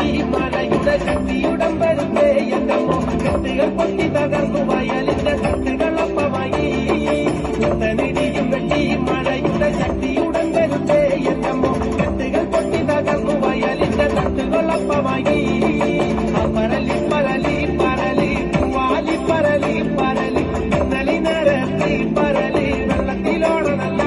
വെട്ടി മഴയുടെ ശക്തിയുടം വരുന്നേ എന്റെ കെട്ടുകൾ പൊട്ടി തകർന്നു വയലിന്റെ കത്തുകളൊപ്പമായി കുത്തനിടിയും വെട്ടി മഴയുടെ ശക്തിയുടം വരുന്നേ എന്റെ കെട്ടുകൾ പൊട്ടി തകർന്നു വയലിന്റെ കത്തുകളൊപ്പമായി പരലി പരലി പരലി പൂവാലി പരലി പരലി നലി നിരത്തി പരലി വെള്ളത്തിലോടനല്ല.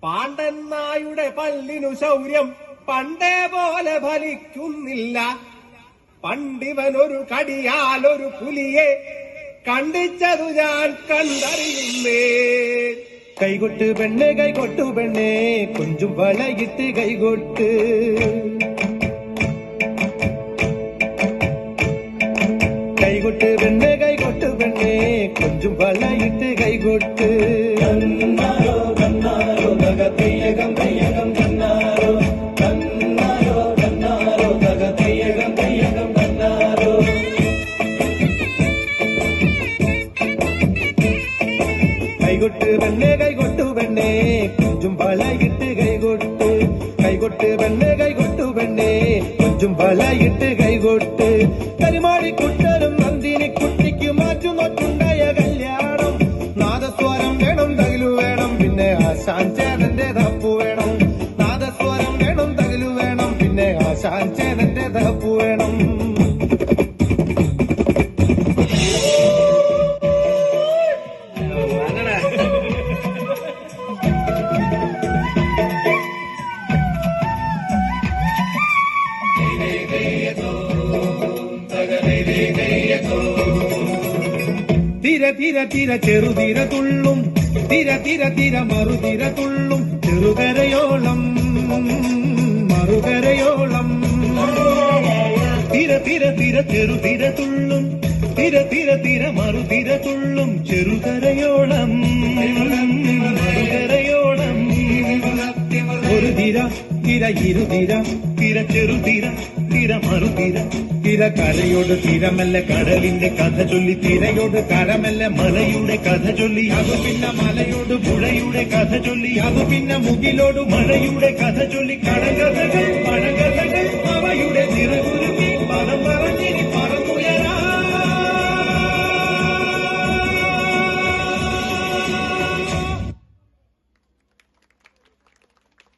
പാണ്ഡന്നായുടെ പല്ലിനു ശൗര്യം പണ്ടേ പോലെ ഫലിക്കുന്നില്ല. പണ്ടിവനൊരു കടിയാലൊരു പുലിയെ കണ്ടിച്ചതു ഞാൻ കണ്ടറിയുന്നേ. കൈകൊട്ട് പെണ്ണെ കൈകൊട്ടു പെണ്ണെ കൊഞ്ചും വളയിട്ട് കൈകൊട്ട്. കൈകൊട്ട് പെണ്ണെ കൈകൊട്ടു പെണ്ണെ കൊഞ്ചും വളയിട്ട് കൈകൊട്ട്. കൈകൊട്ട് പെണ്ണെ കൈകൊട്ടു പെണ്ണെ കൊഞ്ചും വളയിട്ട് കൈകൊട്ട്. കൈകൊട്ട് പെണ്ണെ കൈകൊട്ടു പെണ്ണെ കൊഞ്ചും വളയിട്ട് കൈകൊട്ട്. കരിമാടിക്കുട്ടനും നന്ദിനി കുട്ടിക്ക് മാറ്റുമൊട്ടുണ്ടായ കല്യാണം. നാദസ്വരം വേണം തകിലു വേണം പിന്നെ ആശാൻ ചേനന്റെ തപ്പു വേണം. നാദസ്വരം വേണം തകിലു വേണം പിന്നെ ആശാൻ ചേനന്റെ തപ്പു വേണം. തിര തിര തിര ചെറുതിര തുള്ളും തിര തിര തിര മറുതിര തുള്ളും ചെറുകരയോളം മറുകരയോളം. തിര തിര തിര ചെറുതിര തുള്ളും തിര തിര തിര മറുതിര തുള്ളും ചെറുകരയോളം മറുകരയോളം. ഒരു തിര തിര ഇരുതിര തിര ചെറുതിര തിര മറുതിര. തിര കരയോട് തിരമല്ല കടലിന്റെ കഥ ചൊല്ലി. തിരയോട് കരമല്ല മലയുടെ കഥ ചൊല്ലി. അത് പിന്നെ മലയോട് പുഴയുടെ കഥ ചൊല്ലി. അത് പിന്നെ മുകിലോട് മഴയുടെ കഥ ചൊല്ലി. കടകഥകൾ പഴകഥ